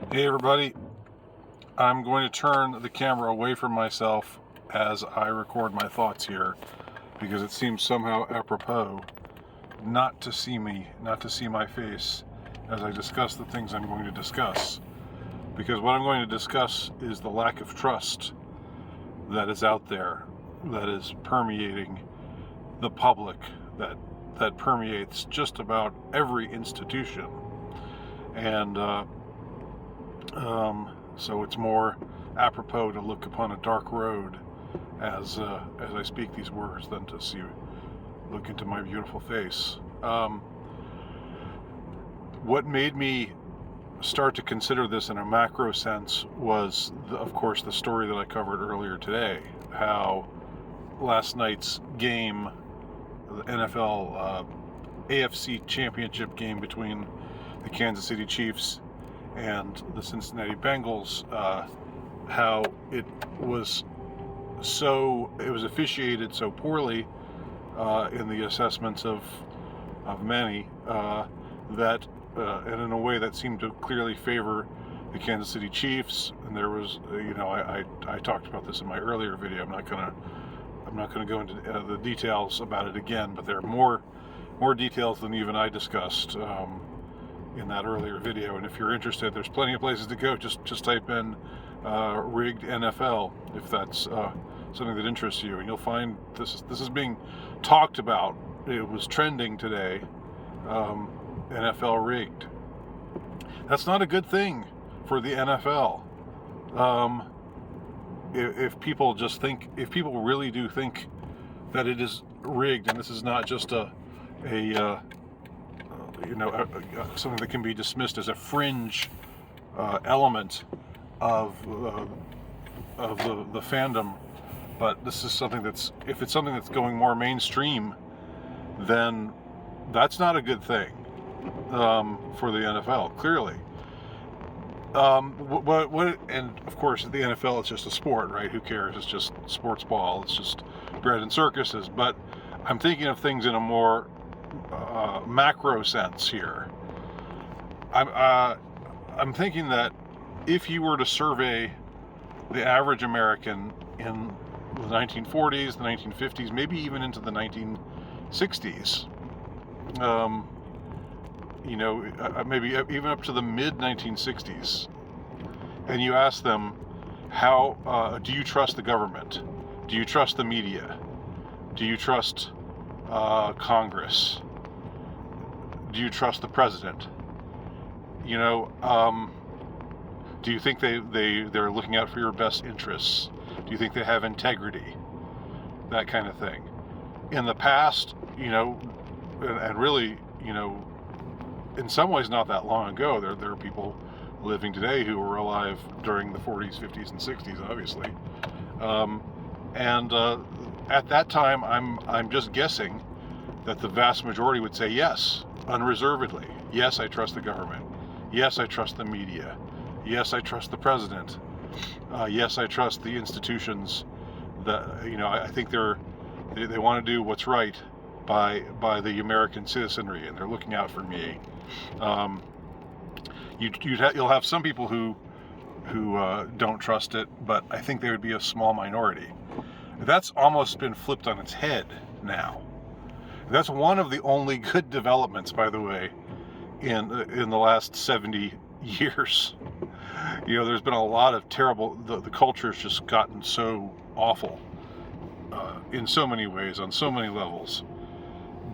Hey everybody, I'm going to turn the camera away from myself as I record my thoughts here because it seems somehow apropos not to see me, not to see my face as I discuss the things I'm going to discuss. Because what I'm going to discuss is the lack of trust that is out there, that is permeating the public, that permeates just about every institution. And so it's more apropos to look upon a dark road as I speak these words than to look into my beautiful face. What made me start to consider this in a macro sense was, of course, the story that I covered earlier today, how last night's game, the NFL AFC Championship game between the Kansas City Chiefs and the Cincinnati Bengals, how it was officiated so poorly in the assessments of many that and in a way that seemed to clearly favor the Kansas City Chiefs. And there was, I talked about this in my earlier video. I'm not gonna go into the details about it again, but there are more details than even I discussed in that earlier video. And if you're interested, there's plenty of places to go. Just type in rigged NFL if that's something that interests you, and you'll find this is being talked about. It was trending today. NFL rigged. That's not a good thing for the NFL. If people really do think that it is rigged, and this is not just something that can be dismissed as a fringe element of the fandom, but this is something if it's something that's going more mainstream, then that's not a good thing for the NFL, clearly. And of course, the NFL is just a sport, right? Who cares? It's just sports ball. It's just bread and circuses. But I'm thinking of things in a more macro sense here. I'm thinking that if you were to survey the average American in the 1940s, the 1950s, maybe even into the 1960s, maybe even up to the mid 1960s, and you ask them, how do you trust the government? Do you trust the media? Do you trust Congress? Do you trust the president? Do you think they're looking out for your best interests? Do you think they have integrity? That kind of thing. In the past, and really, in some ways not that long ago, there are people living today who were alive during the 40s, 50s, and 60s, obviously. At that time, I'm just guessing that the vast majority would say yes, unreservedly. Yes, I trust the government. Yes, I trust the media. Yes, I trust the president. Yes, I trust the institutions. I think they want to do what's right by the American citizenry, and they're looking out for me. You'll have some people who don't trust it, but I think they would be a small minority. That's almost been flipped on its head now. That's one of the only good developments, by the way, in the last 70 years. There's been a lot of terrible. The culture's just gotten so awful in so many ways, on so many levels.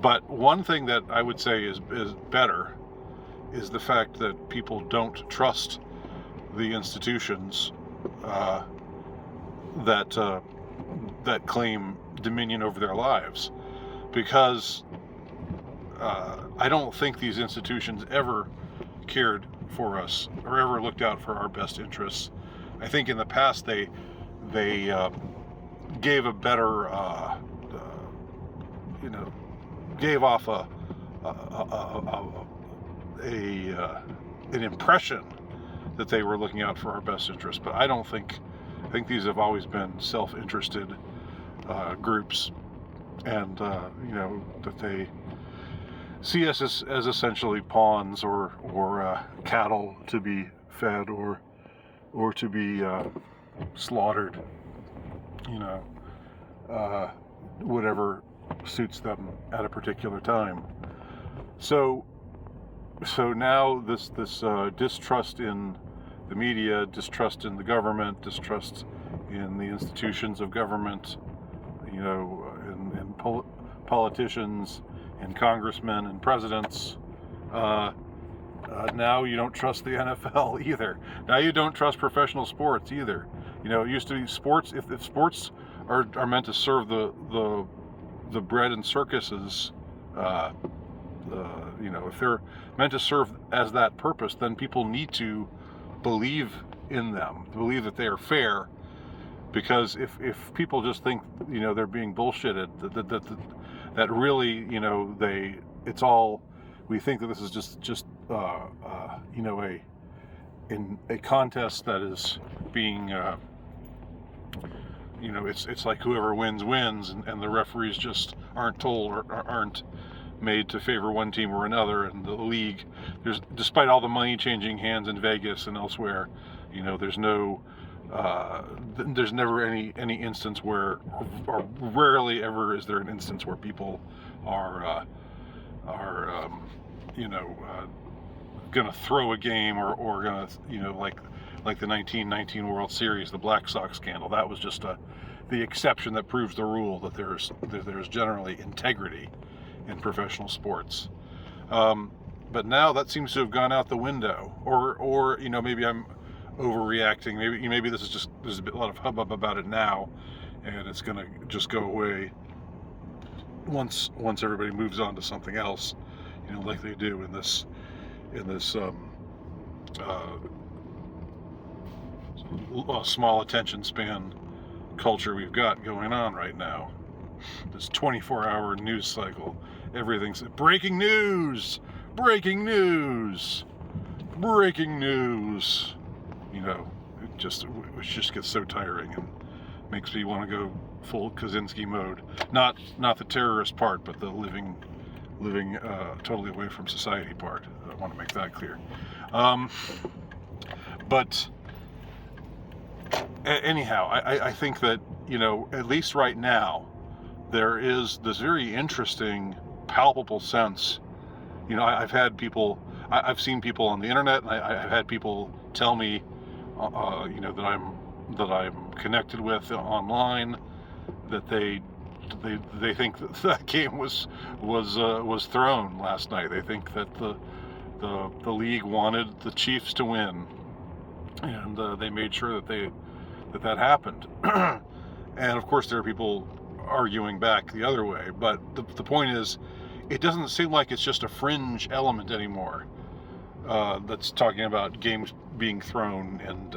But one thing that I would say is better is the fact that people don't trust the institutions that claim dominion over their lives, because I don't think these institutions ever cared for us or ever looked out for our best interests. I think in the past they gave a better gave off an impression that they were looking out for our best interests. But I think these have always been self-interested groups, and that they see us as essentially pawns or cattle to be fed or to be slaughtered, whatever suits them at a particular time. So now this distrust in the media, distrust in the government, distrust in the institutions of government, in politicians, and congressmen and presidents. Now you don't trust the NFL either. Now you don't trust professional sports either. It used to be sports. If sports are meant to serve the bread and circuses, if they're meant to serve as that purpose, then people need to believe in them, believe that they are fair. Because if people just think they're being bullshitted, that really it's all, we think that this is just a contest that is being it's like whoever wins, and the referees just aren't told or aren't made to favor one team or another. And the league, despite all the money changing hands in Vegas and elsewhere, there's never any instance where, or rarely ever is there an instance where people are gonna throw a game or gonna like the 1919 World Series, the Black Sox scandal. That was just the exception that proves the rule, that there's generally integrity in professional sports. But now that seems to have gone out the window, or maybe I'm overreacting. Maybe this is just, there's a lot of hubbub about it now, and it's gonna just go away once everybody moves on to something else, like they do in this small attention span culture we've got going on right now. This 24-hour news cycle, everything's breaking news. It just gets so tiring and makes me want to go full Kaczynski mode. Not the terrorist part, but the living totally away from society part. I want to make that clear. But anyhow, I think that at least right now, there is this very interesting, palpable sense. I've seen people on the internet, and I've had people tell me, that I'm connected with online, that they think that game was thrown last night. They think that the league wanted the Chiefs to win, and they made sure that happened. And of course, there are people arguing back the other way. But the point is, it doesn't seem like it's just a fringe element anymore that's talking about games being thrown and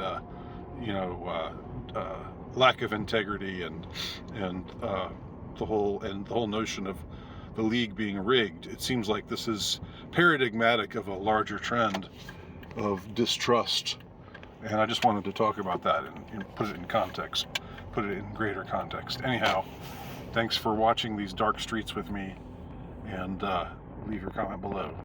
lack of integrity and the whole notion of the league being rigged. It seems like this is paradigmatic of a larger trend of distrust, and I just wanted to talk about that and put it in context, put it in greater context. Anyhow, thanks for watching these dark streets with me, and leave your comment below.